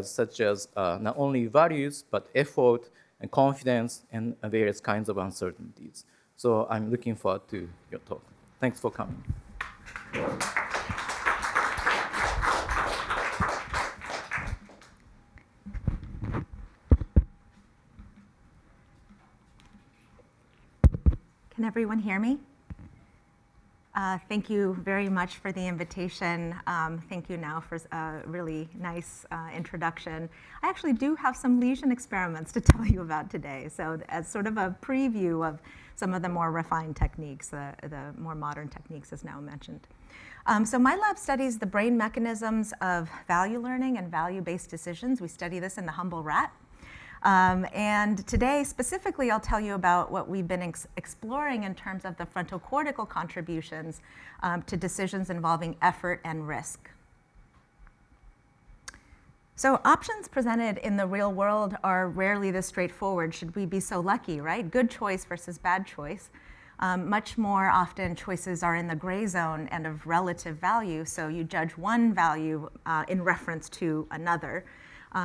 such as not only values, but effort and confidence and various kinds of uncertainties. So I'm looking forward to your talk. Thanks for coming. Can everyone hear me? Thank you very much for the invitation. Thank you now for a really nice introduction. I actually do have some lesion experiments to tell you about today. So as sort of a preview of some of the more refined techniques, the more modern techniques as now mentioned. So my lab studies the brain mechanisms of value learning and value-based decisions. We study this in the humble rat. And today, specifically, I'll tell you about what we've been exploring in terms of the frontal cortical contributions to decisions involving effort and risk. So options presented in the real world are rarely this straightforward. Should we be so lucky, right? Good choice versus bad choice. Much more often, choices are in the gray zone and of relative value. So you judge one value in reference to another.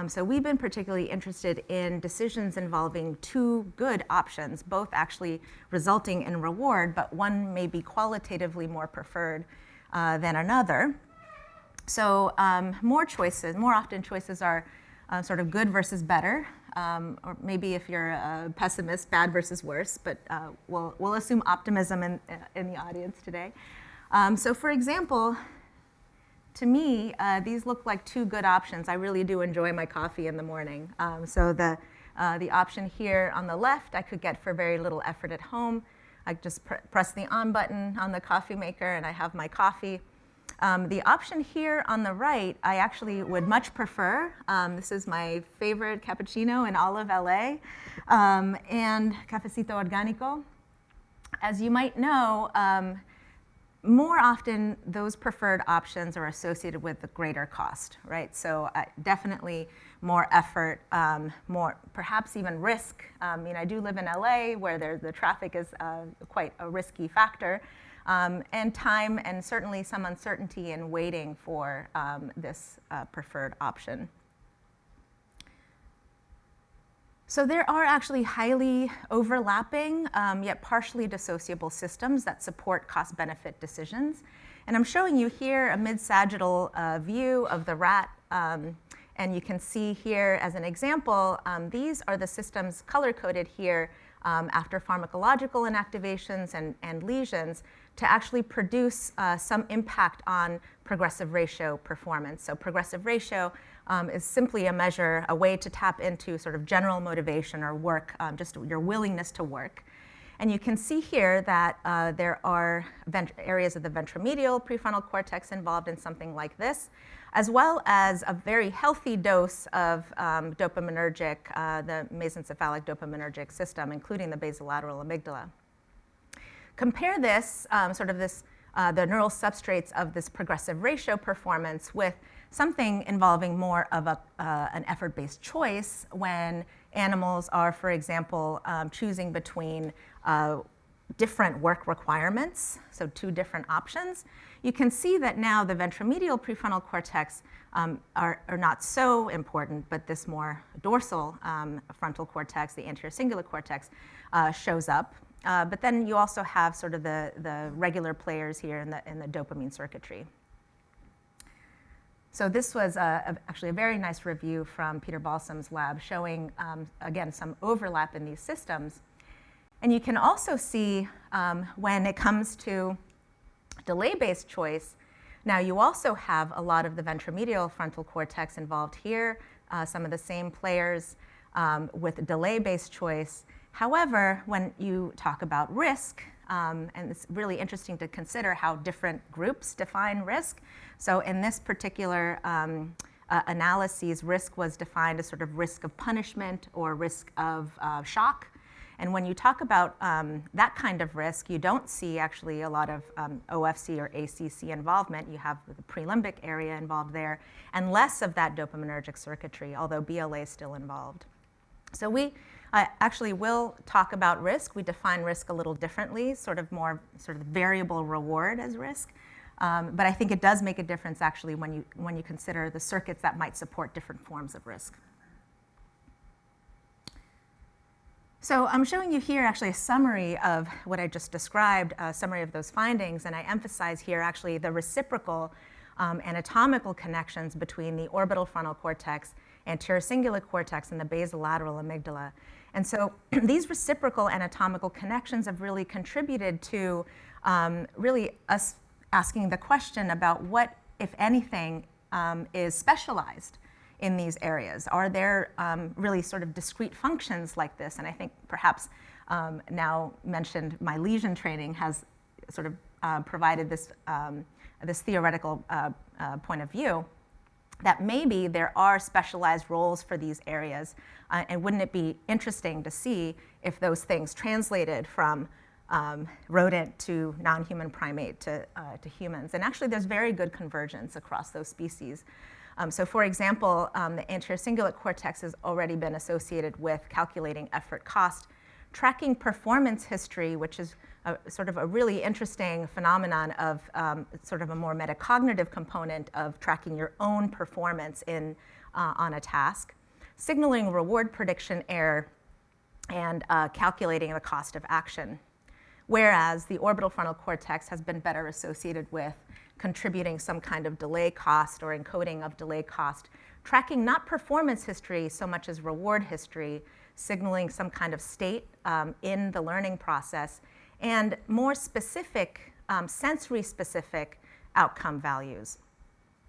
So we've been particularly interested in decisions involving two good options, both actually resulting in reward, but one may be qualitatively more preferred than another. So more often choices are sort of good versus better, or maybe if you're a pessimist, bad versus worse, but we'll assume optimism in the audience today. So for example, to me, these look like two good options. I really do enjoy my coffee in the morning. So the option here on the left, I could get for very little effort at home. I just press the on button on the coffee maker and I have my coffee. The option here on the right, I actually would much prefer. This is my favorite cappuccino in all of LA, and cafecito organico. As you might know, more often, those preferred options are associated with the greater cost, right? So definitely more effort, more perhaps even risk. I do live in LA where the traffic is quite a risky factor, and time and certainly some uncertainty in waiting for this preferred option. So there are actually highly overlapping, yet partially dissociable systems that support cost-benefit decisions. And I'm showing you here a mid-sagittal view of the rat. And you can see here as an example, these are the systems color-coded here after pharmacological inactivations and lesions to actually produce some impact on progressive ratio performance. So progressive ratio is simply a way to tap into sort of general motivation or work, just your willingness to work. And you can see here that there are areas of the ventromedial prefrontal cortex involved in something like this, as well as a very healthy dose of dopaminergic, the mesencephalic dopaminergic system, including the basolateral amygdala. Compare this, the neural substrates of this progressive ratio performance with something involving more of an effort-based choice when animals are, for example, choosing between different work requirements, so two different options. You can see that now the ventromedial prefrontal cortex are not so important, but this more dorsal frontal cortex, the anterior cingulate cortex, shows up. But then you also have sort of the regular players here in the dopamine circuitry. So this was actually a very nice review from Peter Balsam's lab showing, again, some overlap in these systems. And you can also see when it comes to delay-based choice, now you also have a lot of the ventromedial frontal cortex involved here, some of the same players with delay-based choice. However, when you talk about risk, and it's really interesting to consider how different groups define risk. So in this particular analyses, risk was defined as sort of risk of punishment or risk of shock. And when you talk about that kind of risk, you don't see actually a lot of OFC or ACC involvement. You have the prelimbic area involved there, and less of that dopaminergic circuitry, although BLA is still involved. So we actually will talk about risk. We define risk a little differently, sort of variable reward as risk. But I think it does make a difference actually when you consider the circuits that might support different forms of risk. So I'm showing you here actually a summary of what I just described, a summary of those findings, and I emphasize here actually the reciprocal anatomical connections between the orbital frontal cortex, anterior cingulate cortex, and the basolateral amygdala. And so these reciprocal anatomical connections have really contributed to really us asking the question about what, if anything, is specialized in these areas. Are there really sort of discrete functions like this? And I think perhaps now mentioned my lesion training has sort of provided this, this theoretical point of view that maybe there are specialized roles for these areas. And wouldn't it be interesting to see if those things translated from rodent to non-human primate to humans? And actually there's very good convergence across those species. So for example, the anterior cingulate cortex has already been associated with calculating effort cost, tracking performance history, which is sort of a really interesting phenomenon of sort of a more metacognitive component of tracking your own performance on a task, signaling reward prediction error, and calculating the cost of action. Whereas the orbital frontal cortex has been better associated with contributing some kind of delay cost or encoding of delay cost, tracking not performance history so much as reward history, signaling some kind of state in the learning process, and more specific, sensory-specific outcome values.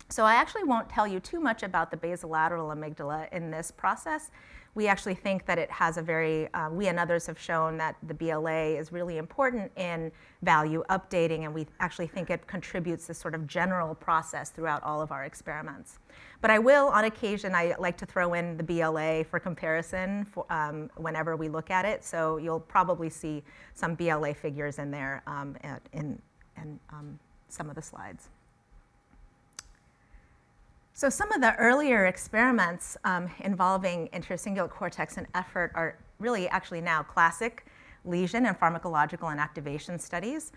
So I actually won't tell you too much about the basolateral amygdala in this process. We actually think that it has a very, we and others have shown that the BLA is really important in value updating, and we actually think it contributes this sort of general process throughout all of our experiments. But I will, on occasion, I like to throw in the BLA for comparison for, whenever we look at it. So you'll probably see some BLA figures in there in some of the slides. So some of the earlier experiments involving anterior cingulate cortex and effort are really actually now classic lesion and pharmacological and activation studies.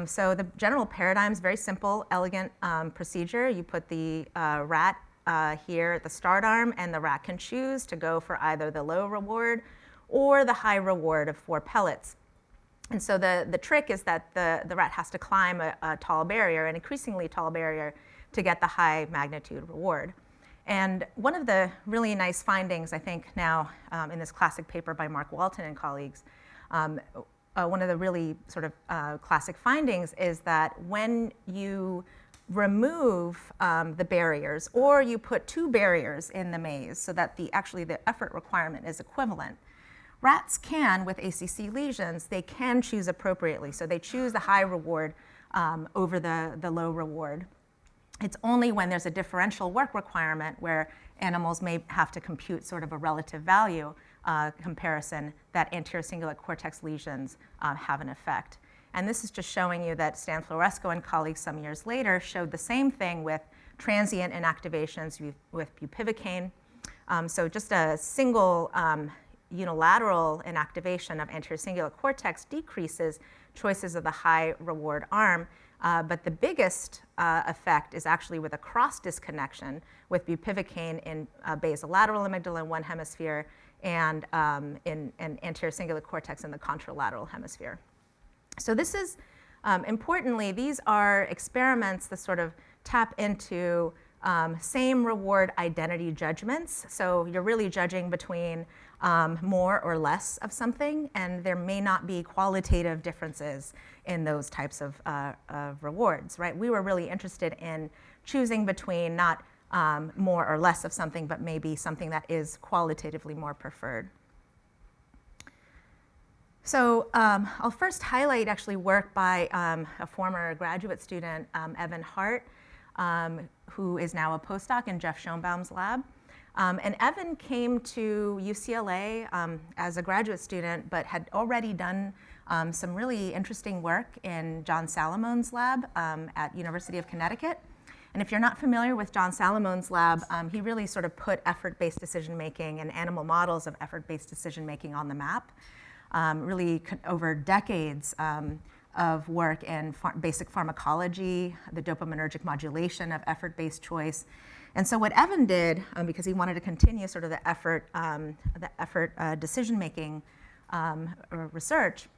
So the general paradigm is very simple, elegant procedure. You put the rat here at the start arm, and the rat can choose to go for either the low reward or the high reward of 4 pellets. And so the trick is that the rat has to climb a tall barrier, an increasingly tall barrier, to get the high magnitude reward. And one of the really nice findings, I think now in this classic paper by Mark Walton and colleagues, one of the really sort of classic findings is that when you remove the barriers, or you put 2 barriers in the maze so that actually the effort requirement is equivalent, rats can, with ACC lesions, they can choose appropriately. So they choose the high reward over the low reward. It's only when there's a differential work requirement where animals may have to compute sort of a relative value comparison that anterior cingulate cortex lesions have an effect. And this is just showing you that Stan Floresco and colleagues some years later showed the same thing with transient inactivations with bupivacaine. So just a single unilateral inactivation of anterior cingulate cortex decreases choices of the high reward arm. But the biggest effect is actually with a cross disconnection with bupivacaine in basolateral amygdala in one hemisphere and in anterior cingulate cortex in the contralateral hemisphere. So this is, importantly, these are experiments that sort of tap into same reward identity judgments. So you're really judging between more or less of something, and there may not be qualitative differences in those types of rewards, right? We were really interested in choosing between not more or less of something, but maybe something that is qualitatively more preferred. So I'll first highlight actually work by a former graduate student, Evan Hart, who is now a postdoc in Jeff Schoenbaum's lab. And Evan came to UCLA as a graduate student, but had already done some really interesting work in John Salamone's lab at University of Connecticut. And if you're not familiar with John Salamone's lab, he really sort of put effort-based decision-making and animal models of effort-based decision-making on the map. Really over decades of work in basic pharmacology, the dopaminergic modulation of effort-based choice. And so what Evan did, because he wanted to continue sort of the effort decision-making research,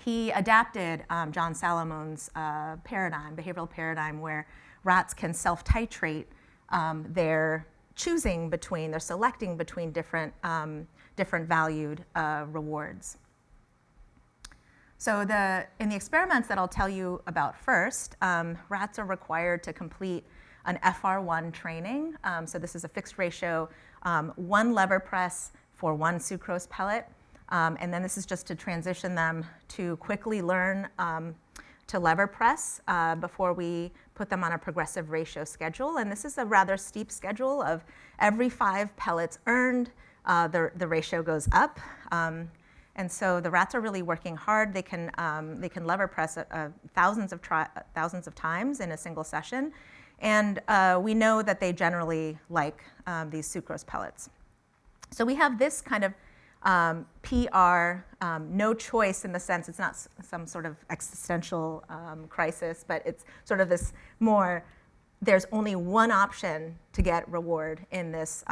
he adapted John Salamone's behavioral paradigm, where rats can self-titrate their selecting between different valued rewards. So in the experiments that I'll tell you about first, rats are required to complete an FR1 training. So this is a fixed ratio, 1 lever press for 1 sucrose pellet. And then this is just to transition them to quickly learn to lever press before we put them on a progressive ratio schedule. And this is a rather steep schedule of every 5 pellets earned, the ratio goes up. And so the rats are really working hard. They can lever press thousands of times in a single session. And we know that they generally like these sucrose pellets. So we have this kind of PR, no choice in the sense it's not some sort of existential crisis, but it's sort of this more, there's only one option to get reward in this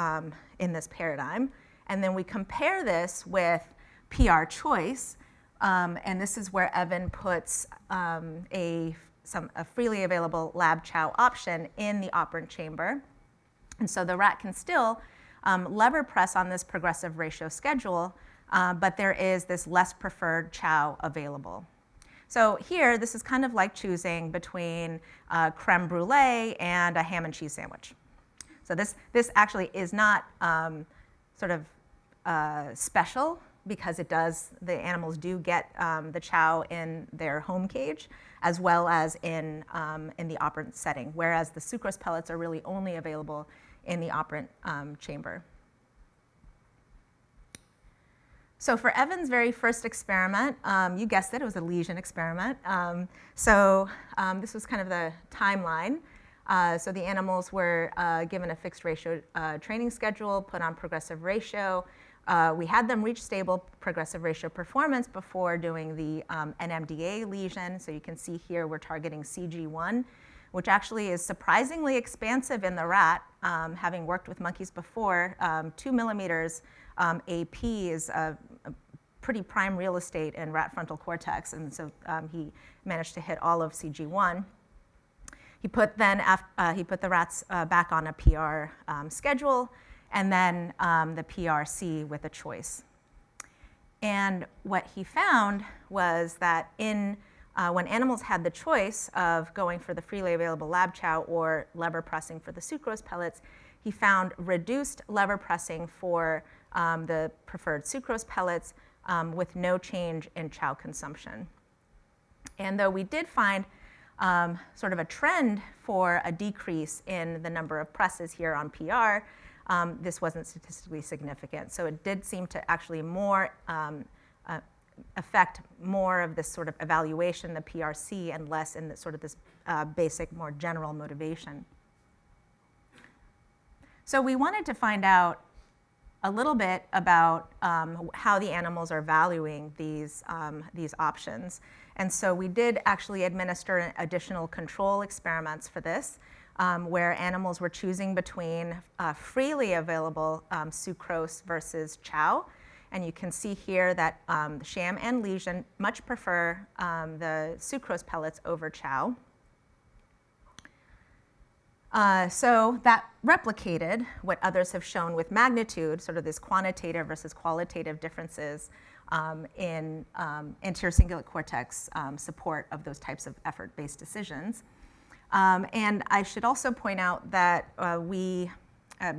paradigm. And then we compare this with PR choice, and this is where Evan puts a freely available lab chow option in the operant chamber. And so the rat can still lever press on this progressive ratio schedule, but there is this less preferred chow available. So here, this is kind of like choosing between creme brulee and a ham and cheese sandwich. So this actually is not sort of special, because the animals do get the chow in their home cage, as well as in the operant setting, whereas the sucrose pellets are really only available in the operant chamber. So for Evan's very first experiment, you guessed it was a lesion experiment. This was kind of the timeline. So the animals were given a fixed ratio training schedule, put on progressive ratio. We had them reach stable progressive ratio performance before doing the NMDA lesion. So you can see here we're targeting CG1, which actually is surprisingly expansive in the rat. Having worked with monkeys before, 2 millimeters AP is a pretty prime real estate in rat frontal cortex, and so he managed to hit all of CG1. He put the rats back on a PR schedule, and then the PRC with a choice. And what he found was that when animals had the choice of going for the freely available lab chow or lever pressing for the sucrose pellets, he found reduced lever pressing for the preferred sucrose pellets with no change in chow consumption. And though we did find sort of a trend for a decrease in the number of presses here on PR, this wasn't statistically significant. So it did seem to actually affect more of this sort of evaluation, the PRC, and less in sort of this basic, more general motivation. So we wanted to find out a little bit about how the animals are valuing these options. And so we did actually administer additional control experiments for this, where animals were choosing between freely available sucrose versus chow. And you can see here that sham and lesion much prefer the sucrose pellets over chow. So that replicated what others have shown with magnitude, sort of this quantitative versus qualitative differences in anterior cingulate cortex support of those types of effort-based decisions. And I should also point out that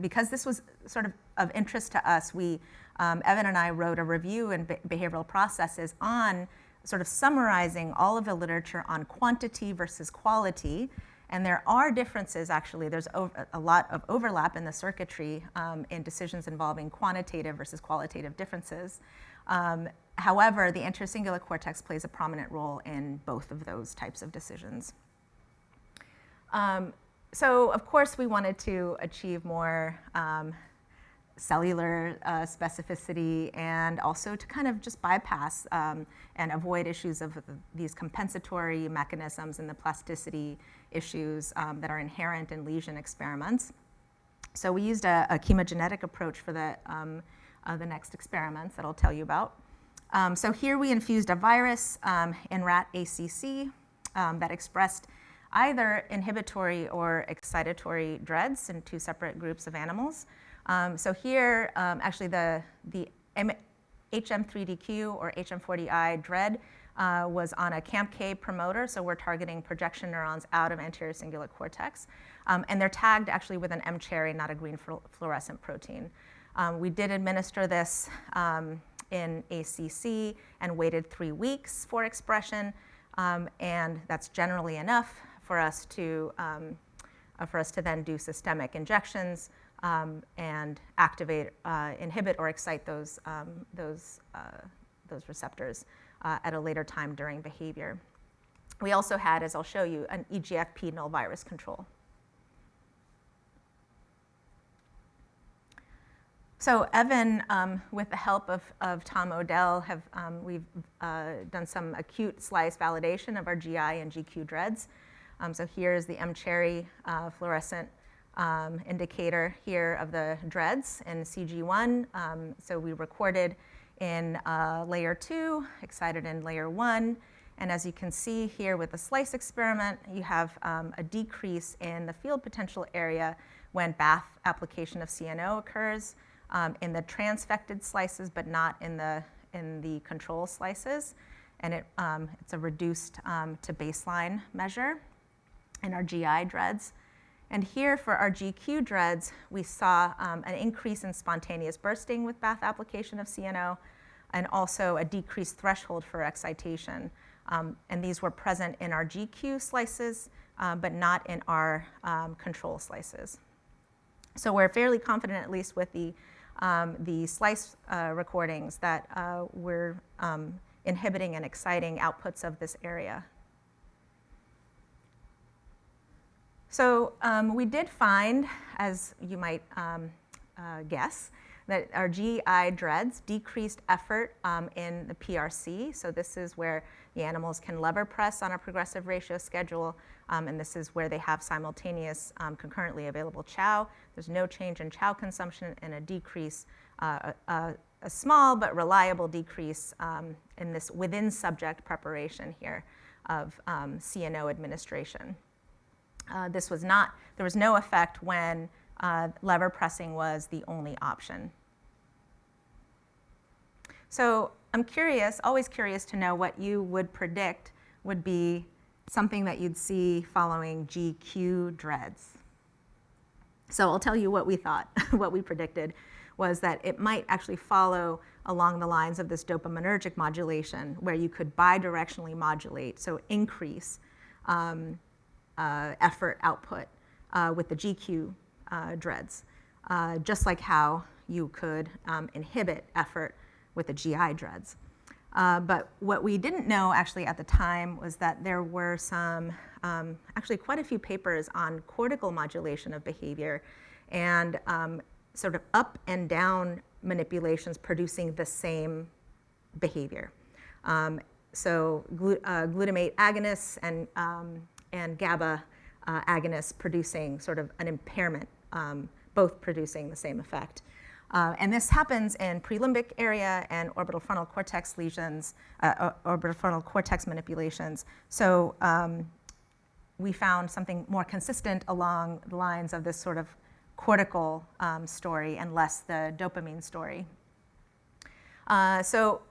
because this was sort of interest to us, Evan and I wrote a review in behavioral processes on sort of summarizing all of the literature on quantity versus quality. And there are differences, actually. There's a lot of overlap in the circuitry in decisions involving quantitative versus qualitative differences. However, the anterior cingulate cortex plays a prominent role in both of those types of decisions. So, of course, we wanted to achieve more cellular specificity, and also to kind of just bypass and avoid issues of these compensatory mechanisms and the plasticity issues that are inherent in lesion experiments. So we used a chemogenetic approach for the next experiments that I'll tell you about. So here we infused a virus in rat ACC that expressed either inhibitory or excitatory dreads in 2 separate groups of animals. So here, actually the HM3DQ or HM40I dread was on a CAMPK promoter, so we're targeting projection neurons out of anterior cingulate cortex. And they're tagged actually with an mCherry, not a green fluorescent protein. We did administer this in ACC and waited 3 weeks for expression, and that's generally enough for us to then do systemic injections and activate, inhibit, or excite those receptors at a later time during behavior. We also had, as I'll show you, an EGFP null virus control. So Evan, with the help of Tom Odell, we've done some acute slice validation of our GI and GQ dreads. So here's the mCherry fluorescent indicator here of the dreads in CG1. So we recorded in layer 2, excited in layer 1. And as you can see here with the slice experiment, you have a decrease in the field potential area when BAF application of CNO occurs in the transfected slices, but not in the control slices. And it's a reduced to baseline measure in our GI dreads. And here for our GQ dreads, we saw an increase in spontaneous bursting with BAF application of CNO, and also a decreased threshold for excitation. And these were present in our GQ slices, but not in our control slices. So we're fairly confident, at least with the slice recordings, that we're inhibiting and exciting outputs of this area. So we did find, as you might guess, that our GI dreads decreased effort in the PRC. So this is where the animals can lever press on a progressive ratio schedule, and this is where they have simultaneous concurrently available chow. There's no change in chow consumption and a decrease, a small but reliable decrease in this within subject preparation here of CNO administration. There was no effect when lever pressing was the only option. So I'm curious, always curious to know what you would predict would be something that you'd see following GQ dreads. So I'll tell you what we thought, what we predicted was that it might actually follow along the lines of this dopaminergic modulation, where you could bidirectionally modulate, so increase effort output with the GQ dreads, just like how you could inhibit effort with the GI dreads. But what we didn't know actually at the time was that there were some, actually quite a few papers on cortical modulation of behavior and sort of up and down manipulations producing the same behavior. So glutamate agonists and GABA agonists producing sort of an impairment, both producing the same effect. And this happens in prelimbic area and orbital frontal cortex lesions, orbital frontal cortex manipulations. So we found something more consistent along the lines of this sort of cortical story and less the dopamine story. So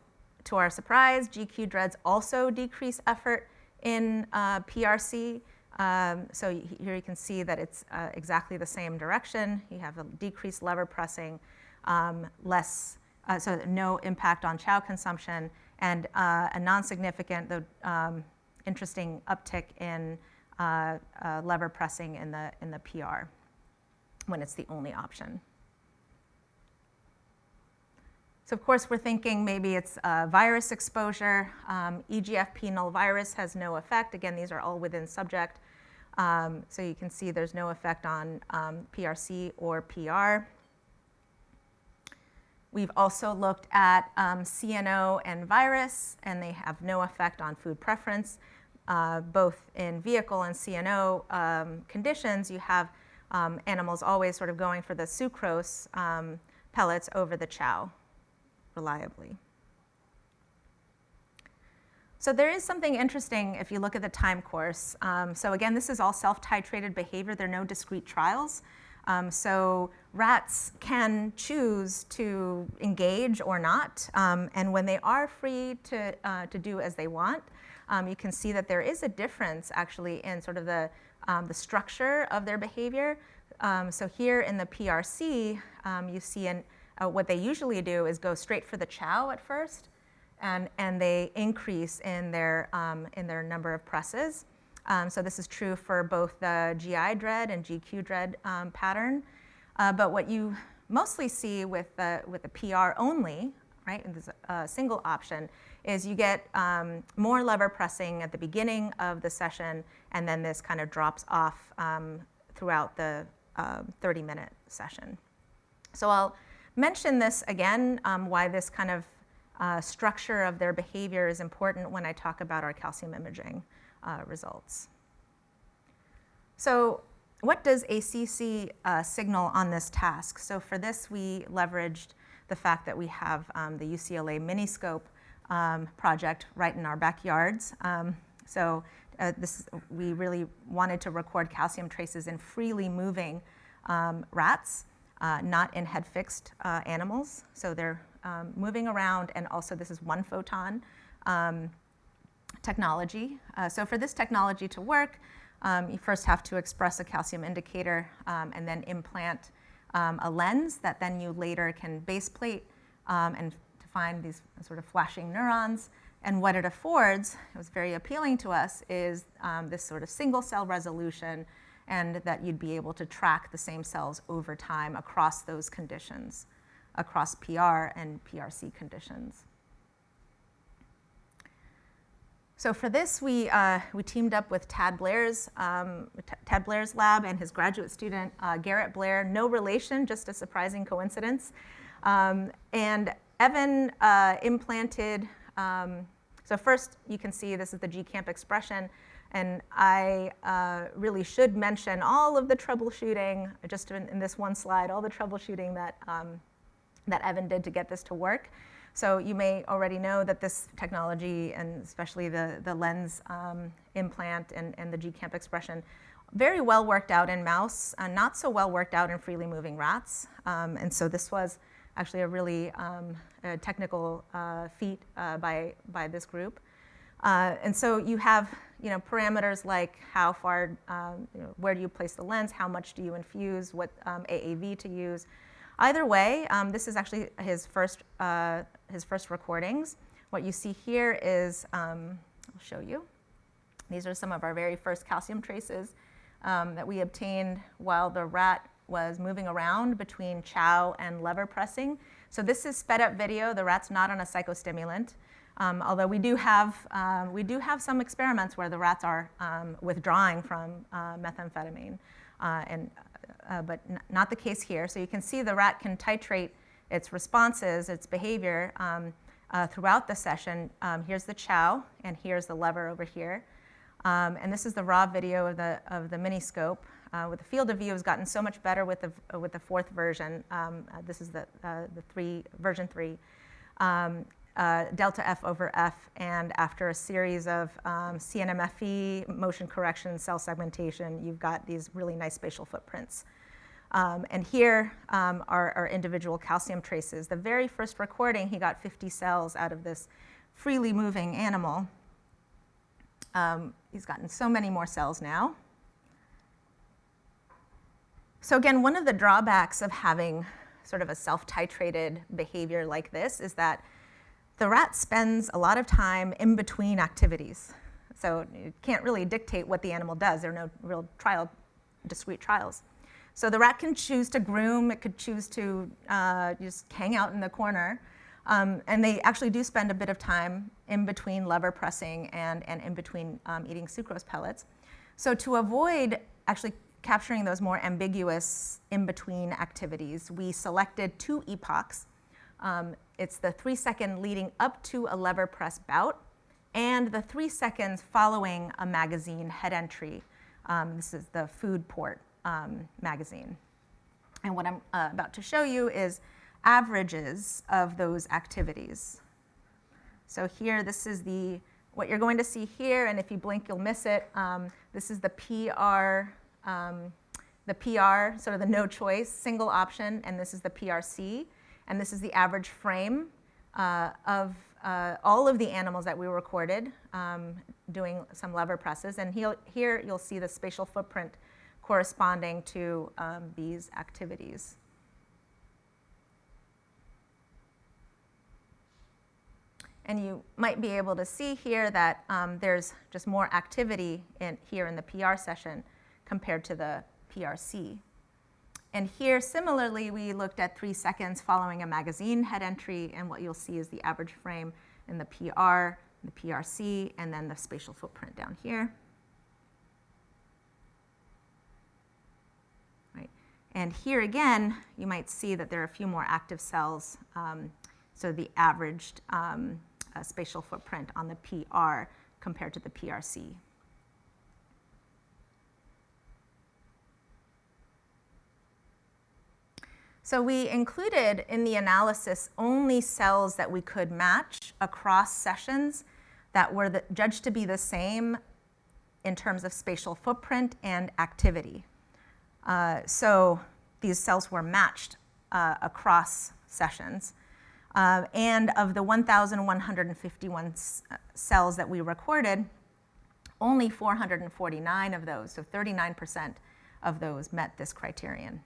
to our surprise, GQ dreads also decrease effort in PRC. So here you can see that it's exactly the same direction. You have a decreased lever pressing, so no impact on chow consumption, and a non-significant, though interesting uptick in lever pressing in the PR when it's the only option. So of course we're thinking maybe it's virus exposure. EGFP null virus has no effect. Again, these are all within subject. So you can see there's no effect on PRC or PR. We've also looked at CNO and virus, and they have no effect on food preference. Both in vehicle and CNO conditions, you have animals always sort of going for the sucrose pellets over the chow reliably. So there is something interesting if you look at the time course. So again, this is all self-titrated behavior. There are no discrete trials. So rats can choose to engage or not. And when they are free to do as they want, you can see that there is a difference actually in sort of the structure of their behavior. So here in the PRC, you see what they usually do is go straight for the chow at first, and they increase in their number of presses. So this is true for both the GI dread and GQ dread pattern. But what you mostly see with the PR only, right, and this single option, is you get more lever pressing at the beginning of the session, and then this kind of drops off throughout the 30-minute session. So I'll mention this again, why this kind of structure of their behavior is important when I talk about our calcium imaging results. So what does ACC signal on this task? So for this, we leveraged the fact that we have the UCLA Miniscope project right in our backyards. We really wanted to record calcium traces in freely moving rats, not in head-fixed animals. So they're moving around, and also this is one photon technology. So for this technology to work, you first have to express a calcium indicator and then implant a lens that then you later can base plate and to find these sort of flashing neurons. And what it affords, it was very appealing to us, is this sort of single cell resolution, and that you'd be able to track the same cells over time across those conditions, across PR and PRC conditions. So for this, we teamed up with Tad Blair's lab and his graduate student, Garrett Blair, no relation, just a surprising coincidence. And Evan implanted, so first you can see this is the GCamp expression, and I really should mention all of the troubleshooting, just in this one slide, all the troubleshooting that Evan did to get this to work. So you may already know that this technology, and especially the lens implant and the GCamp expression, very well worked out in mouse, not so well worked out in freely moving rats. And so this was actually a really technical feat by this group. And so you have parameters like how far, where do you place the lens, how much do you infuse, what AAV to use. Either way, this is actually his first recordings. What you see here is, I'll show you. These are some of our very first calcium traces that we obtained while the rat was moving around between chow and lever pressing. So this is sped up video. The rat's not on a psychostimulant. Although we do have some experiments where the rats are withdrawing from methamphetamine, but not the case here. So you can see the rat can titrate its responses, its behavior throughout the session. Here's the chow, and here's the lever over here. And this is the raw video of the Miniscope. With the field of view has gotten so much better with the fourth version. This is the version 3. Delta F over F, and after a series of CNMFE, motion correction, cell segmentation, you've got these really nice spatial footprints. And here are individual calcium traces. The very first recording, he got 50 cells out of this freely moving animal. He's gotten so many more cells now. So again, one of the drawbacks of having sort of a self-titrated behavior like this is that the rat spends a lot of time in between activities. So you can't really dictate what the animal does. There are no real discrete trials. So the rat can choose to groom, it could choose to just hang out in the corner. And they actually do spend a bit of time in between lever pressing and in between eating sucrose pellets. So to avoid actually capturing those more ambiguous in-between activities, we selected 2 epochs It's the 3 second leading up to a lever press bout and the 3 seconds following a magazine head entry. This is the Food Port magazine. And what I'm about to show you is averages of those activities. So here, this is what you're going to see here, and if you blink, you'll miss it. This is the PR, sort of the no choice, single option, and this is the PRC. And this is the average frame of all of the animals that we recorded doing some lever presses. And here you'll see the spatial footprint corresponding to these activities. And you might be able to see here that there's just more activity here in the PR session compared to the PRC. And here, similarly, we looked at 3 seconds following a magazine head entry, and what you'll see is the average frame in the PR, the PRC, and then the spatial footprint down here. Right. And here again, you might see that there are a few more active cells, so the averaged spatial footprint on the PR compared to the PRC. So we included in the analysis only cells that we could match across sessions that were judged to be the same in terms of spatial footprint and activity. So these cells were matched across sessions. And of the 1,151 cells that we recorded, only 449 of those, so 39% of those met this criterion.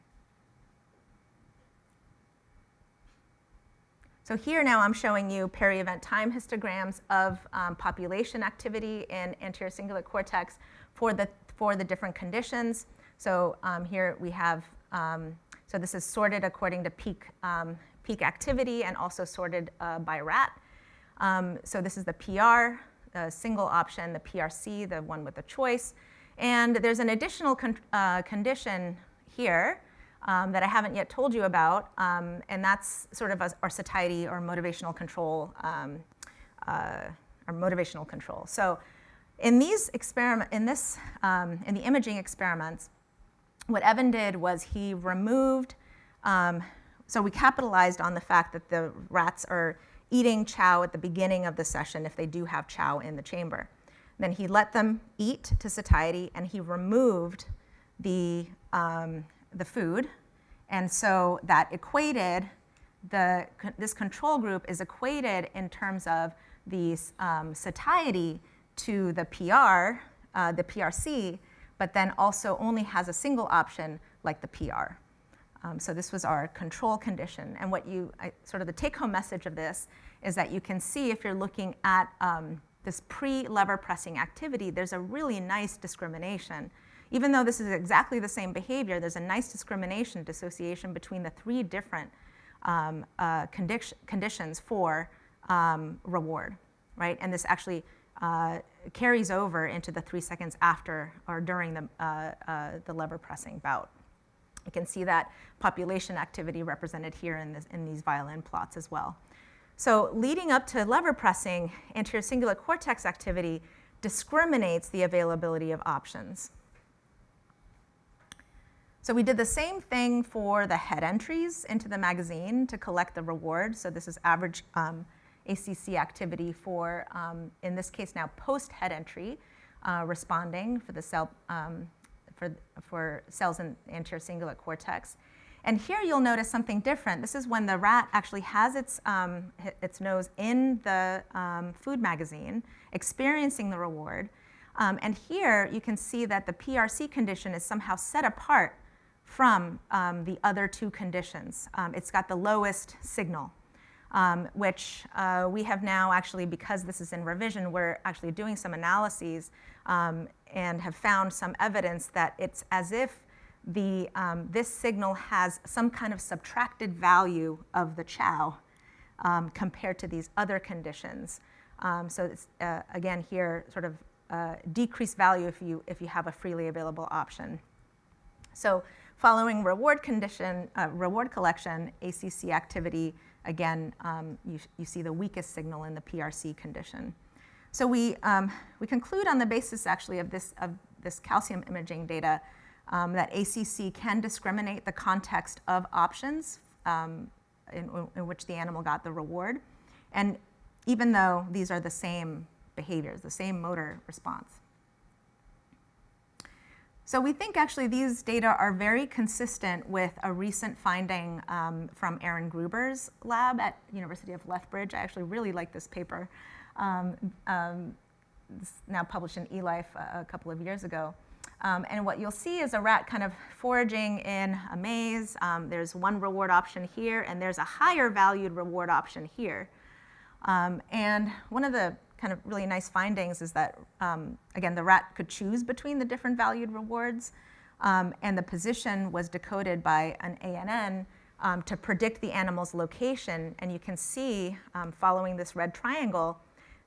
So here now I'm showing you peri-event time histograms of population activity in anterior cingulate cortex for the different conditions. So here we have, so this is sorted according to peak activity and also sorted by rat. So this is the PR, the single option, the PRC, the one with the choice. And there's an additional condition here that I haven't yet told you about, and that's sort of our satiety or motivational control, So in these in the imaging experiments, what Evan did was he removed, so we capitalized on the fact that the rats are eating chow at the beginning of the session if they do have chow in the chamber. Then he let them eat to satiety, and he removed the food, and so that equated, this control group is equated in terms of the satiety to the PR, the PRC, but then also only has a single option like the PR. So this was our control condition, and sort of the take-home message of this is that you can see if you're looking at this pre-lever pressing activity, there's a really nice discrimination. Even though this is exactly the same behavior, there's a nice discrimination dissociation between the 3 different conditions for reward, right? And this actually carries over into the 3 seconds after or during the lever pressing bout. You can see that population activity represented here in these violin plots as well. So leading up to lever pressing, anterior cingulate cortex activity discriminates the availability of options. So we did the same thing for the head entries into the magazine to collect the reward. So this is average ACC activity for, in this case now, post-head entry responding for the cell, for cells in anterior cingulate cortex. And here you'll notice something different. This is when the rat actually has its nose in the food magazine, experiencing the reward. And here you can see that the PRC condition is somehow set apart from the other 2 conditions. It's got the lowest signal, which we have now actually, because this is in revision, we're actually doing some analyses and have found some evidence that it's as if this signal has some kind of subtracted value of the chow compared to these other conditions. So it's, again, here, sort of decreased value if you have a freely available option. So following reward collection, ACC activity again, you see the weakest signal in the PRC condition. So we conclude on the basis actually of this calcium imaging data that ACC can discriminate the context of options in which the animal got the reward. And even though these are the same behaviors, the same motor response. So we think actually these data are very consistent with a recent finding from Aaron Gruber's lab at University of Lethbridge. I actually really like this paper. It's now published in eLife a couple of years ago. And what you'll see is a rat kind of foraging in a maze. There's one reward option here, and there's a higher valued reward option here. And one of the kind of really nice findings is that, again, the rat could choose between the different valued rewards, and the position was decoded by an ANN to predict the animal's location. And you can see, following this red triangle,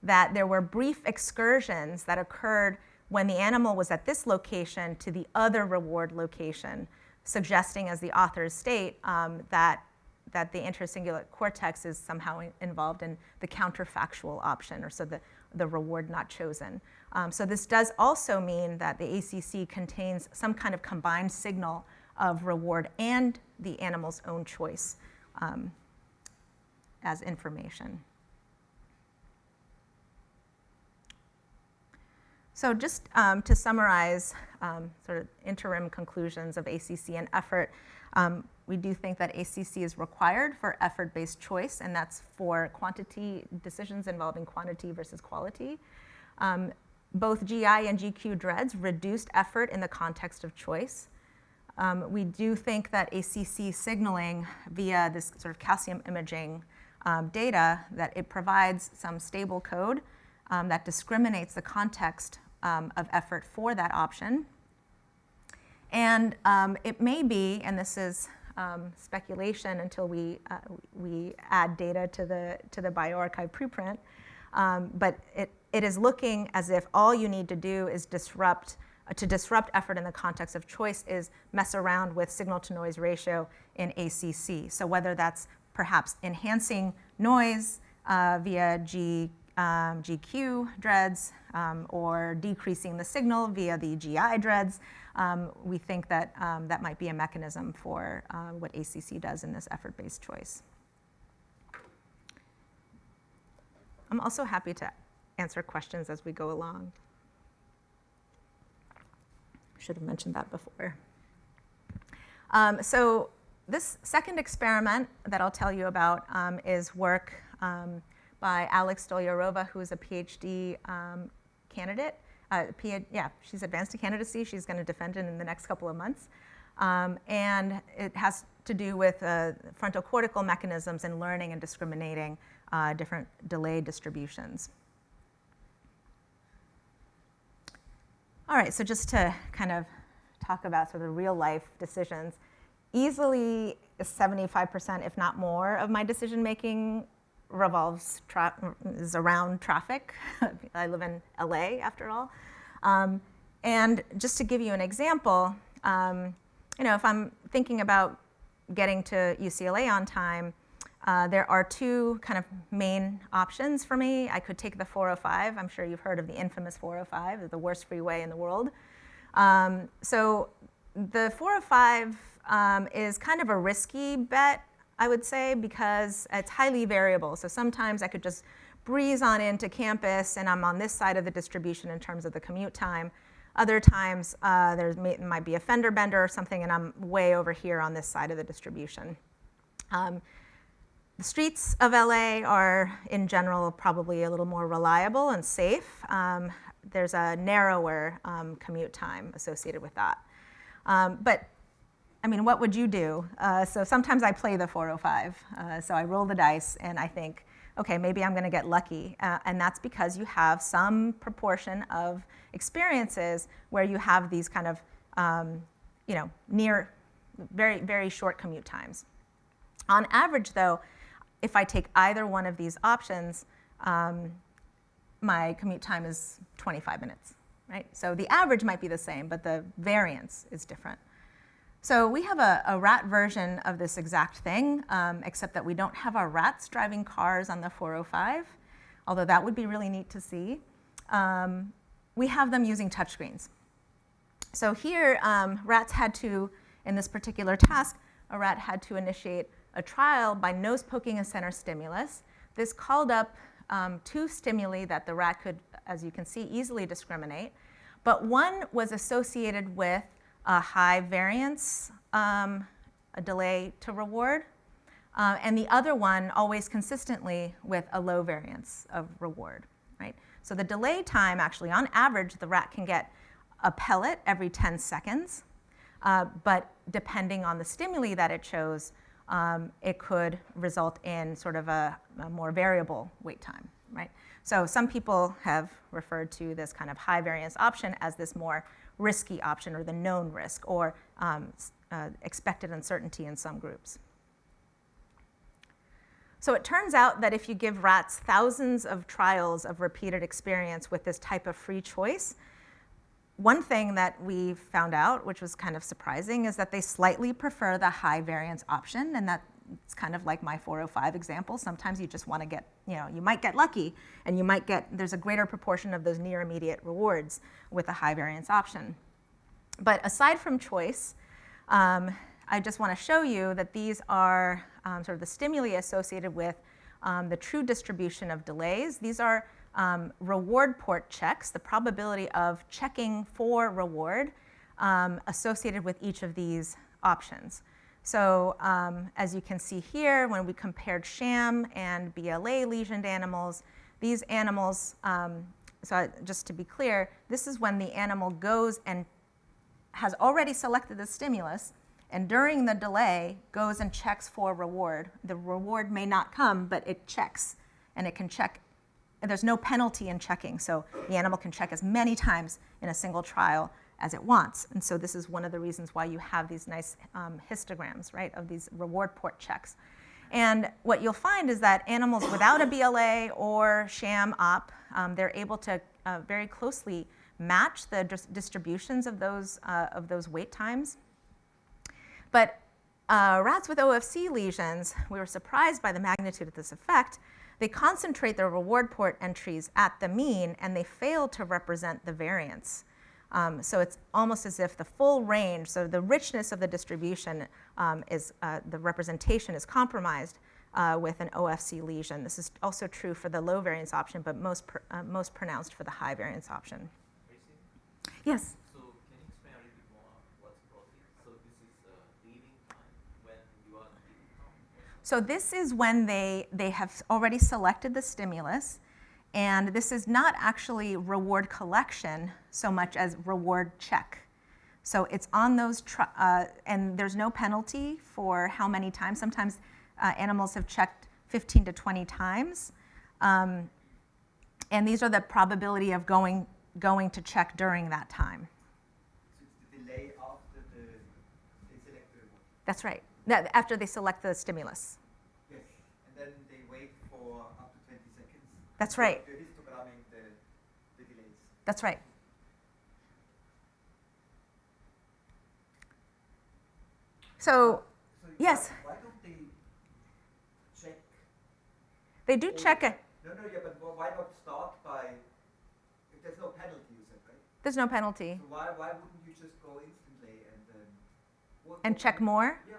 that there were brief excursions that occurred when the animal was at this location to the other reward location, suggesting, as the authors state, that the intercingulate cortex is somehow involved in the counterfactual option, or so the reward not chosen. So this does also mean that the ACC contains some kind of combined signal of reward and the animal's own choice as information. So just to summarize sort of interim conclusions of ACC and effort, we do think that ACC is required for effort-based choice, and that's for quantity decisions involving quantity versus quality. Both GI and GQ DREADS reduced effort in the context of choice. We do think that ACC signaling via this sort of calcium imaging data, that it provides some stable code that discriminates the context of effort for that option. And it may be, and this is speculation until we add data to the bioRxiv preprint, but it is looking as if all you need to do is disrupt effort in the context of choice is mess around with signal-to-noise ratio in ACC. So whether that's perhaps enhancing noise via GQ DREADS or decreasing the signal via the GI DREADS, we think that that might be a mechanism for what ACC does in this effort-based choice. I'm also happy to answer questions as we go along. Should have mentioned that before. So this second experiment that I'll tell you about is work by Alex Stolyarova, who is a PhD candidate. She's advanced to candidacy. She's going to defend it in the next couple of months. And it has to do with frontocortical mechanisms in learning and discriminating different delay distributions. All right, so just to kind of talk about sort of real life decisions, easily 75%, if not more, of my decision making is around traffic. I live in LA, after all. And just to give you an example, if I'm thinking about getting to UCLA on time, there are two kind of main options for me. I could take the 405. I'm sure you've heard of the infamous 405, the worst freeway in the world. So the 405 is kind of a risky bet, I would say, because it's highly variable. So sometimes I could just breeze on into campus and I'm on this side of the distribution in terms of the commute time. Other times there might be a fender bender or something and I'm way over here on this side of the distribution. The streets of LA are, in general, probably a little more reliable and safe. There's a narrower commute time associated with that. But I mean, what would you do? So sometimes I play the 405. So I roll the dice and I think, okay, maybe I'm going to get lucky. And that's because you have some proportion of experiences where you have these kind of, near very, very short commute times. On average, though, if I take either one of these options, my commute time is 25 minutes, right? So the average might be the same, but the variance is different. So we have a rat version of this exact thing, except that we don't have our rats driving cars on the 405, although that would be really neat to see. We have them using touchscreens. So here, rats had to, in this particular task, a rat had to initiate a trial by nose poking a center stimulus. This called up 2 stimuli that the rat could, as you can see, easily discriminate. But one was associated with a high variance, a delay to reward, and the other one always consistently with a low variance of reward, right? So the delay time, actually, on average, the rat can get a pellet every 10 seconds, but depending on the stimuli that it chose, it could result in sort of a more variable wait time, right? So some people have referred to this kind of high variance option as this more risky option, or the known risk, or expected uncertainty in some groups. So it turns out that if you give rats thousands of trials of repeated experience with this type of free choice, one thing that we found out, which was kind of surprising, is that they slightly prefer the high variance option, and that's kind of like my 405 example. Sometimes you just want to get, you might get lucky, and there's a greater proportion of those near immediate rewards with a high variance option. But aside from choice, I just want to show you that these are sort of the stimuli associated with the true distribution of delays. These are reward port checks, the probability of checking for reward associated with each of these options. So as you can see here, when we compared sham and BLA lesioned animals, these animals, so just to be clear, this is when the animal goes and has already selected the stimulus, and during the delay goes and checks for reward. The reward may not come, but it checks, and it can check. And there's no penalty in checking, so the animal can check as many times in a single trial as it wants. And so this is one of the reasons why you have these nice histograms, right, of these reward port checks. And what you'll find is that animals without a BLA or sham op, they're able to very closely match the distributions of those wait times. But rats with OFC lesions, we were surprised by the magnitude of this effect. They concentrate their reward port entries at the mean, and they fail to represent the variance. So it's almost as if the full range, so the richness of the distribution the representation is compromised with an OFC lesion. This is also true for the low variance option, but most pronounced for the high variance option. Yes? So can you explain a little bit more what's protein? So this is leading time when you are leading time? So this is when they have already selected the stimulus, and this is not actually reward collection so much as reward check. So it's on those, and there's no penalty for how many times. Sometimes animals have checked 15 to 20 times. And these are the probability of going to check during that time. So it's the delay after they select the reward. That's right, after they select the stimulus. Yes, and then they wait for up to 20 seconds. That's right. They're histogramming the delays. That's right. So yes, Why don't they check? they do check it. No, yeah, but why not start by, if there's no penalty, you said, right? There's no penalty. So why wouldn't you just go instantly and Check more? Yeah,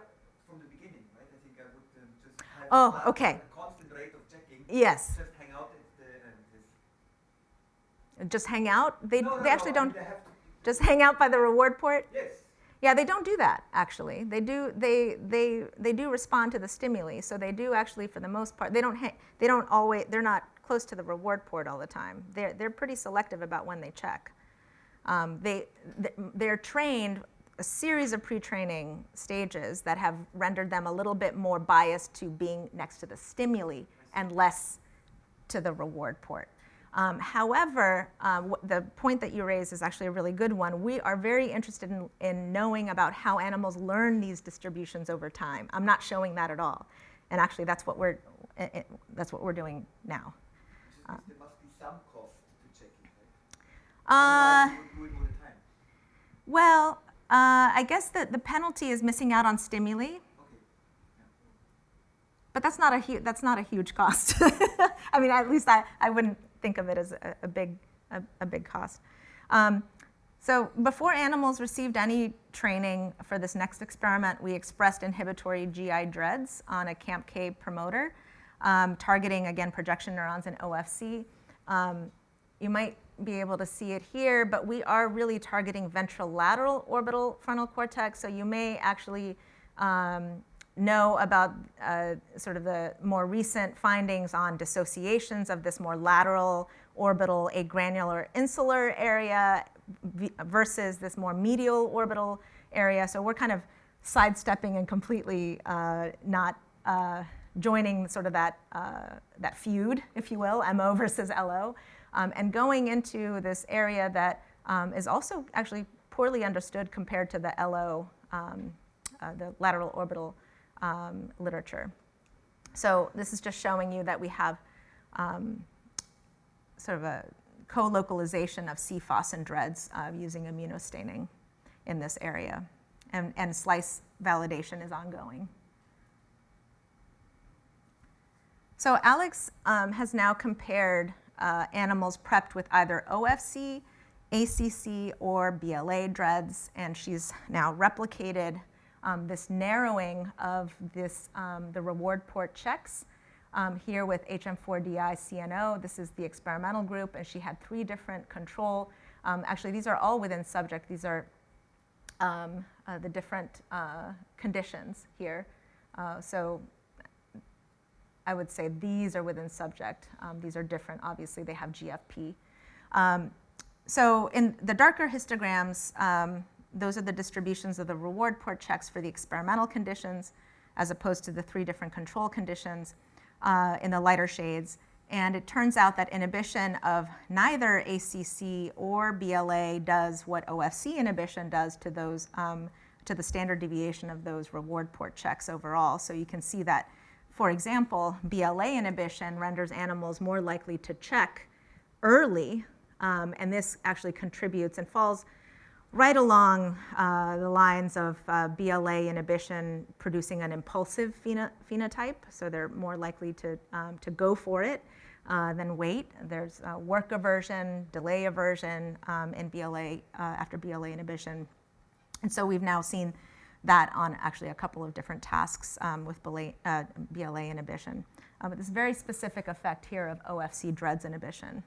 from the beginning, right? I think I would just have Oh, okay. a constant rate of checking. Yes. Just hang out at Just hang out? They actually I don't mean, they have to, just hang out by the reward port? yes. Yeah, they don't do that, actually. They do respond to the stimuli, so they do actually, for the most part, they're not close to the reward port all the time. They're pretty selective about when they check. They're trained a series of pre-training stages that have rendered them a little bit more biased to being next to the stimuli and less to the reward port. However, the point that you raised is actually a really good one. We are very interested in knowing about how animals learn these distributions over time. I'm not showing that at all, and actually that's what we're doing now. There must be some cost to checking, right? Otherwise you would do it all the time. Well, I guess that the penalty is missing out on stimuli, Okay. but that's not a huge cost. I mean, at least I wouldn't think of it as a big cost. So before animals received any training for this next experiment, we expressed inhibitory GI dreads on a CAMPK promoter, targeting, again, projection neurons and OFC. You might be able to see it here, but we are really targeting ventrolateral orbital frontal cortex, so you may actually know about sort of the more recent findings on dissociations of this more lateral orbital agranular insular area versus this more medial orbital area. So we're kind of sidestepping and completely not joining sort of that feud, if you will, MO versus LO, and going into this area that is also actually poorly understood compared to the LO, the lateral orbital literature. So this is just showing you that we have sort of a co-localization of CFOS and DREADS using immunostaining in this area. And slice validation is ongoing. So Alex has now compared animals prepped with either OFC, ACC, or BLA DREADS, and she's now replicated this narrowing of this, the reward port checks here with HM4DI CNO. This is the experimental group, and she had 3 different control. Actually, these are all within subject. These are the different conditions here. So I would say these are within subject. These are different. Obviously, they have GFP. So in the darker histograms, those are the distributions of the reward port checks for the experimental conditions, as opposed to the 3 different control conditions in the lighter shades. And it turns out that inhibition of neither ACC or BLA does what OFC inhibition does to those, to the standard deviation of those reward port checks overall. So you can see that, for example, BLA inhibition renders animals more likely to check early, and this actually contributes and falls right along the lines of BLA inhibition producing an impulsive phenotype, so they're more likely to go for it than wait. There's work aversion, delay aversion in BLA after BLA inhibition. And so we've now seen that on actually a couple of different tasks with BLA inhibition. But this very specific effect here of OFC DREADS inhibition.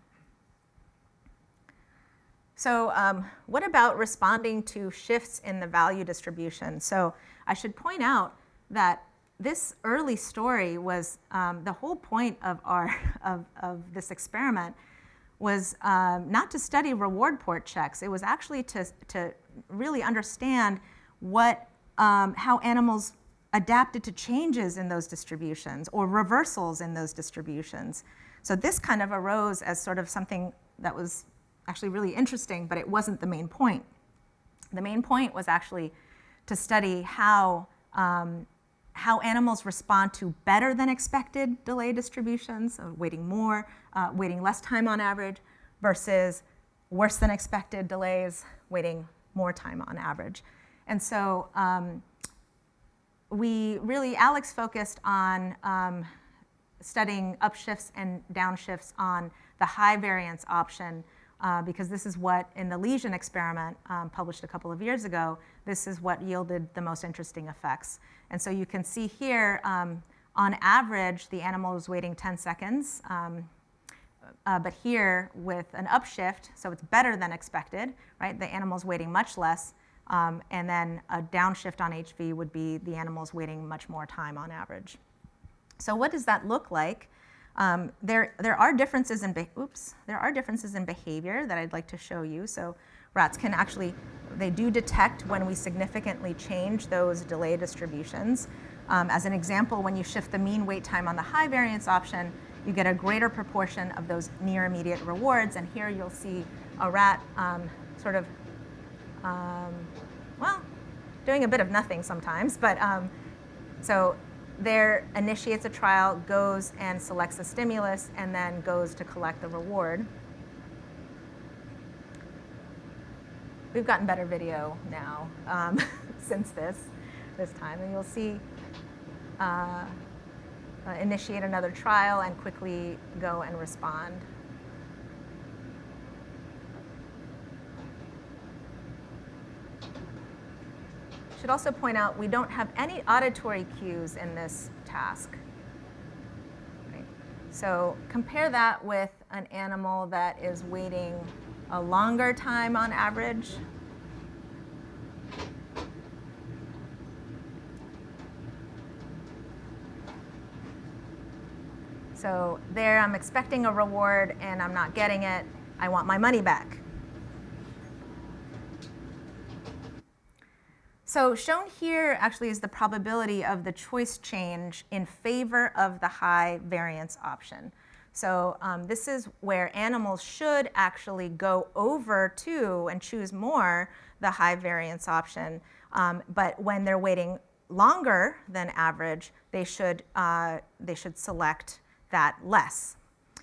So what about responding to shifts in the value distribution? So I should point out that this early story was the whole point of of this experiment was not to study reward port checks. It was actually to really understand what how animals adapted to changes in those distributions or reversals in those distributions. So this kind of arose as sort of something that was actually really interesting, but it wasn't the main point. The main point was actually to study how animals respond to better than expected delay distributions, so waiting more, waiting less time on average, versus worse than expected delays, waiting more time on average. And so Alex focused on studying upshifts and downshifts on the high variance option because this is what, in the lesion experiment published a couple of years ago, this is what yielded the most interesting effects. And so you can see here, on average, the animal was waiting 10 seconds. But here, with an upshift, so it's better than expected, right? The animal's waiting much less. And then a downshift on HV would be the animals waiting much more time on average. So what does that look like? There are differences in behavior that I'd like to show you. So rats can actually, they do detect when we significantly change those delay distributions. As an example, when you shift the mean wait time on the high variance option, you get a greater proportion of those near immediate rewards. And here you'll see a rat sort of well, doing a bit of nothing sometimes, but so there initiates a trial, goes and selects a stimulus, and then goes to collect the reward. We've gotten better video now since this time, and you'll see initiate another trial and quickly go and respond. Should also point out we don't have any auditory cues in this task. Right? So compare that with an animal that is waiting a longer time on average. So there I'm expecting a reward and I'm not getting it. I want my money back. So shown here actually is the probability of the choice change in favor of the high variance option. So this is where animals should actually go over to and choose more the high variance option. But when they're waiting longer than average, they should select that less.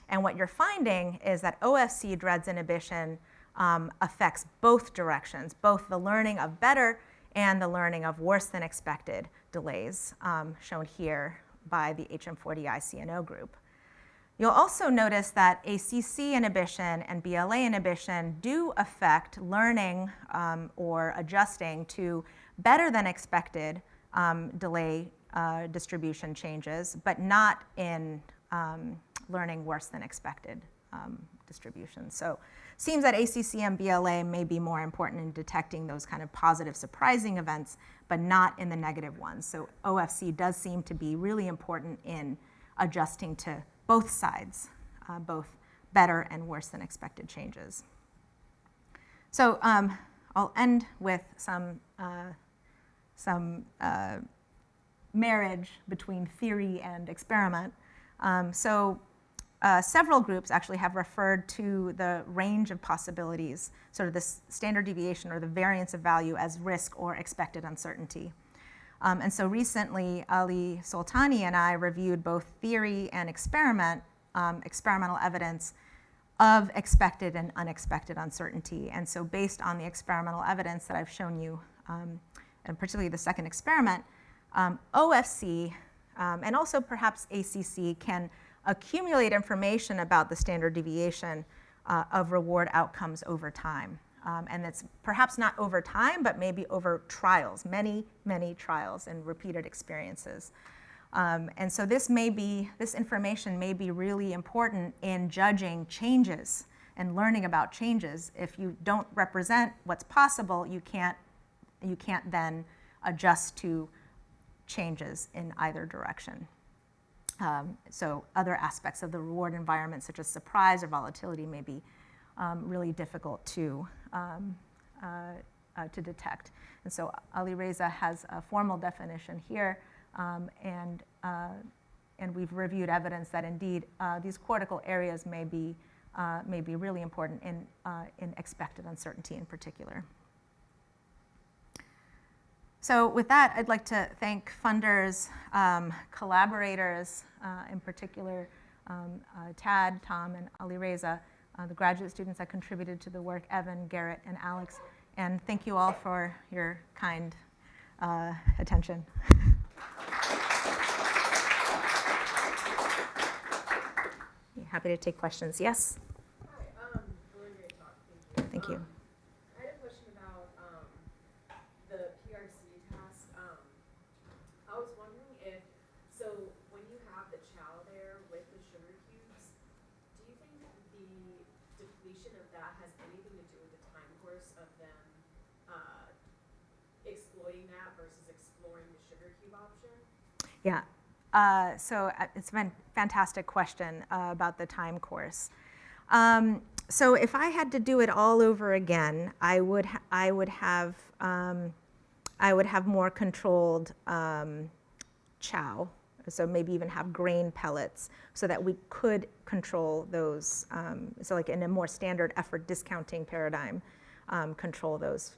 And what you're finding is that OFC DREADS inhibition affects both directions, both the learning of better and the learning of worse than expected delays, shown here by the HM40I-CNO group. You'll also notice that ACC inhibition and BLA inhibition do affect learning or adjusting to better than expected delay distribution changes, but not in learning worse than expected distribution. So it seems that ACC and BLA may be more important in detecting those kind of positive surprising events, but not in the negative ones. So OFC does seem to be really important in adjusting to both sides, both better and worse than expected changes. So I'll end with some marriage between theory and experiment. Several groups actually have referred to the range of possibilities, sort of the standard deviation or the variance of value as risk or expected uncertainty. And so recently, Ali Soltani and I reviewed both theory and experimental evidence of expected and unexpected uncertainty. And so based on the experimental evidence that I've shown you, and particularly the second experiment, OFC and also perhaps ACC can accumulate information about the standard deviation of reward outcomes over time. And it's perhaps not over time, but maybe over trials, many, many trials and repeated experiences. And so this information may be really important in judging changes and learning about changes. If you don't represent what's possible, you can't then adjust to changes in either direction. So other aspects of the reward environment, such as surprise or volatility, may be really difficult to detect. And so Alireza has a formal definition here, and we've reviewed evidence that indeed these cortical areas may be really important in expected uncertainty in particular. So with that, I'd like to thank funders, collaborators, in particular Tad, Tom, and Alireza, the graduate students that contributed to the work, Evan, Garrett, and Alex. And thank you all for your kind attention. Happy to take questions. Yes? Hi, really great talk. Thank you. Thank you. I had a question about the PRC task. I was wondering if, so when you have the chow there with the sugar cubes, do you think the depletion of that has anything to do with the time course of them exploiting that versus exploring the sugar cube option? Yeah. So it's a fantastic question about the time course. So if I had to do it all over again, I would have more controlled chow. So maybe even have grain pellets so that we could control those. So like in a more standard effort discounting paradigm, control those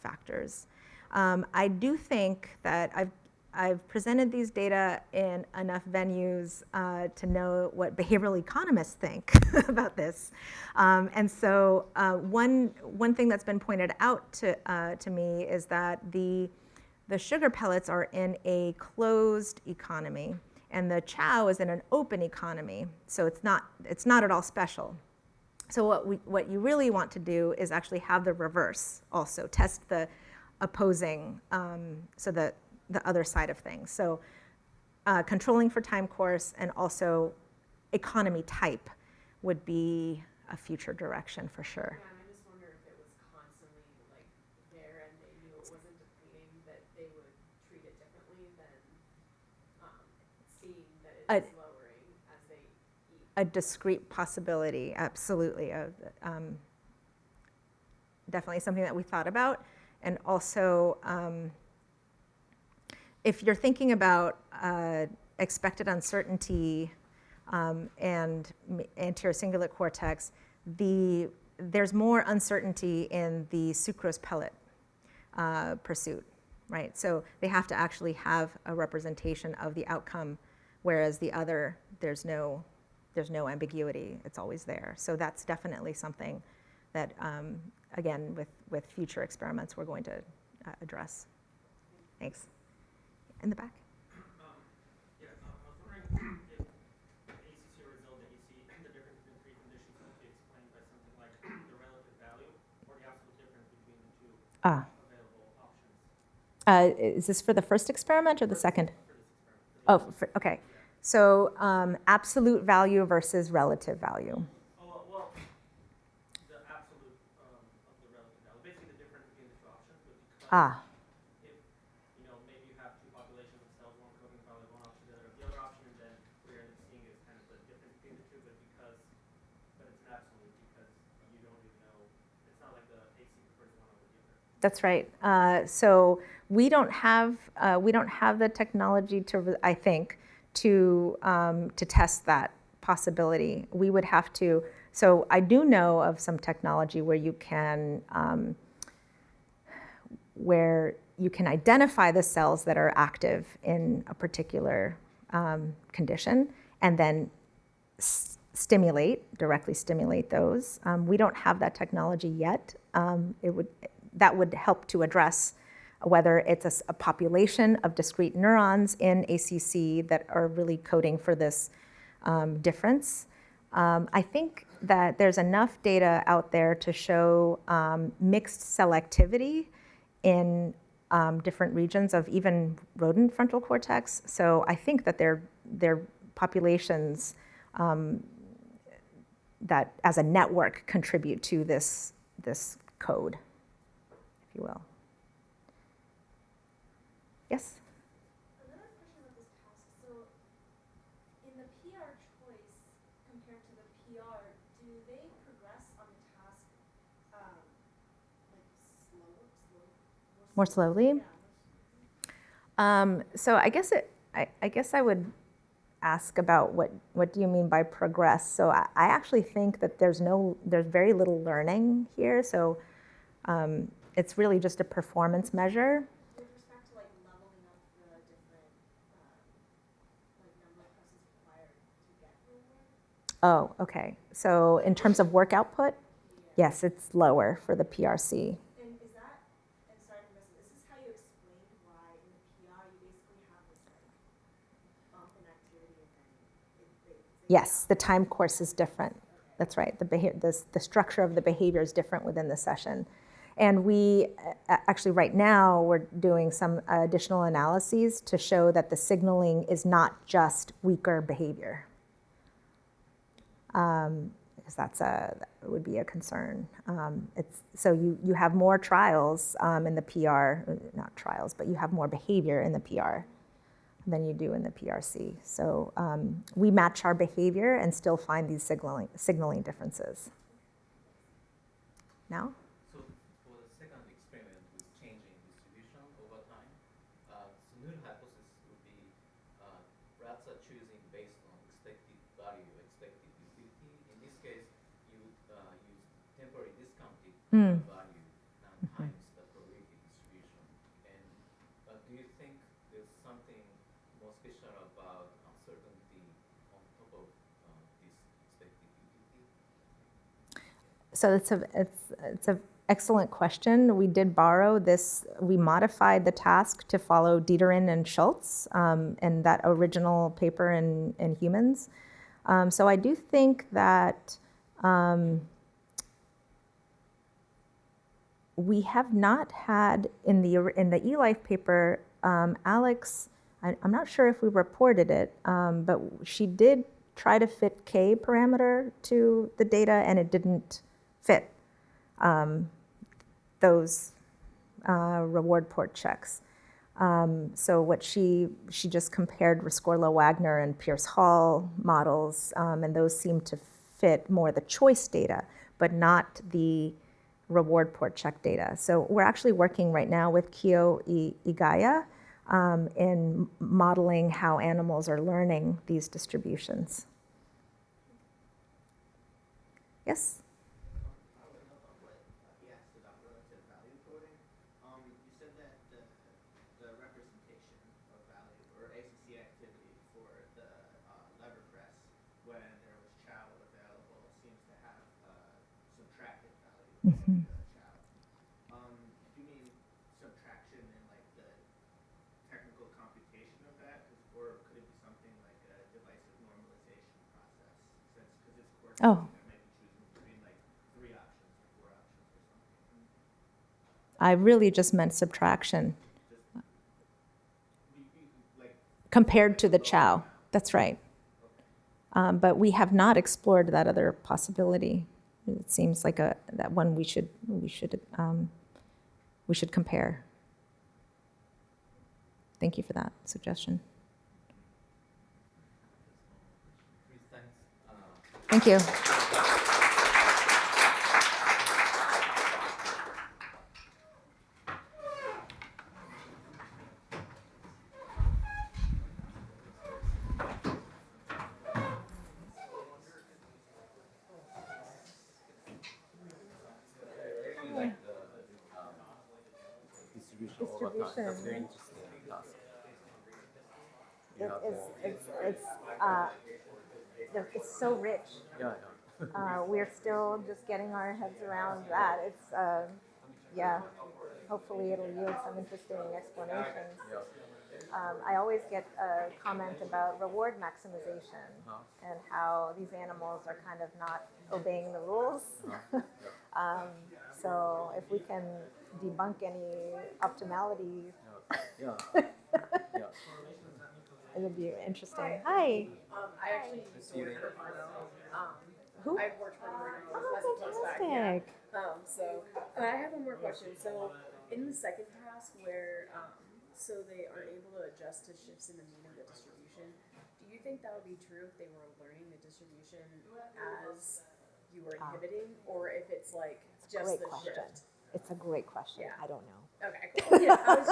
factors. I do think that I've presented these data in enough venues to know what behavioral economists think about this. And so one thing that's been pointed out to me is that the sugar pellets are in a closed economy, and the chow is in an open economy. So it's not at all special. So what you really want to do is actually have the reverse also, test the opposing, so the other side of things. So controlling for time course and also economy type would be a future direction for sure. Yeah, and I just wonder if it was constantly like there and they knew it wasn't depleting, that they would treat it differently than seeing that it is lowering as they eat. A discrete possibility, absolutely. Definitely something that we thought about. And also, if you're thinking about expected uncertainty and anterior cingulate cortex, there's more uncertainty in the sucrose pellet pursuit, right? So they have to actually have a representation of the outcome, whereas the other, there's no ambiguity. It's always there. So that's definitely something that, again, with future experiments, we're going to address. Thanks. In the back. I was wondering if the ACC result that you see, the difference between three conditions could be explained by something like the relative value or the absolute difference between the two available options. Is this for the first experiment or the second? For this experiment. Okay. So absolute value versus relative value. Oh, well, the absolute of the relative value, basically the difference between the two options, but because if, maybe you have two populations of cells, one coding probably one option, the other option, and then what you're seeing is kind of the difference between the two, but it's an absolute because you don't even know, it's not like the AC prefers one over the other. That's right. So we don't have the technology I think, to test that possibility. We would have to. So I do know of some technology where you can identify the cells that are active in a particular condition, and then directly stimulate those. We don't have that technology yet. That would help to address whether it's a population of discrete neurons in ACC that are really coding for this difference. I think that there's enough data out there to show mixed selectivity in different regions of even rodent frontal cortex. So I think that they're populations that, as a network, contribute to this code, if you will. Yes? Another question about this task. So, in the PR choice compared to the PR, do they progress on the task More slowly? Yeah. So I guess I would ask about what do you mean by progress? So I actually think that there's very little learning here. So it's really just a performance measure. With respect to leveling up the different number of presses required to get reward? Oh, okay. So in terms of work output, yes, it's lower for the PRC. And is that, and sorry for missing, is this how you explained why in the PR you basically have this bump in activity and then Yes, the time course is different. That's right. The structure of the behavior is different within the session. And we actually right now we're doing some additional analyses to show that the signaling is not just weaker behavior. Because that would be a concern. So you have more trials in the PR, not trials, but you have more behavior in the PR than you do in the PRC. So we match our behavior and still find these signaling differences. Now? So for the second experiment with changing distribution over time, the null hypothesis would be rats are choosing based on expected value, expected utility. In this case, you would use temporary discounted value times the probability distribution. And do you think there's something So it's a excellent question. We did borrow this. We modified the task to follow Dieterin and Schultz and that original paper in Humans. So I do think that we have not had in the eLife paper, Alex. I'm not sure if we reported it, but she did try to fit K parameter to the data, and it didn't fit those reward port checks. So what she just compared Rescorla-Wagner and Pierce-Hall models, and those seem to fit more the choice data, but not the reward port check data. So we're actually working right now with Kyo Igaya in modeling how animals are learning these distributions. Yes? Following up on what he asked about relative value coding, you said that the representation of value or ACC activity for the lever press when there was chow available seems to have subtracted value from the chow. Do you mean subtraction in like the technical computation of that, or could it be something like a divisive normalization process? Because it's course. Oh. I really just meant subtraction compared to the chow. That's right. But we have not explored that other possibility. It seems like that one we should compare. Thank you for that suggestion. Thanks. Thank you. I really like the distribution over time. That's very interesting task. You have It's so rich. yeah. We're still just getting our heads around that. It's, yeah, hopefully it'll yield some interesting explanations. I always get a comment about reward maximization and how these animals are kind of not obeying the rules. So if we can debunk any optimality, it would be interesting. Hi. I actually used to work for Bruno. Who? I've worked for Bruno Oh, as a postback. Yeah. fantastic. And I have one more question. So in the second task where, so they are able to adjust to shifts in the mean of the distribution, do you think that would be true if they were learning the distribution as you were inhibiting, or if it's like just Great the question. shift? It's a great question. Yeah. I don't know. Okay, cool. Yeah, I was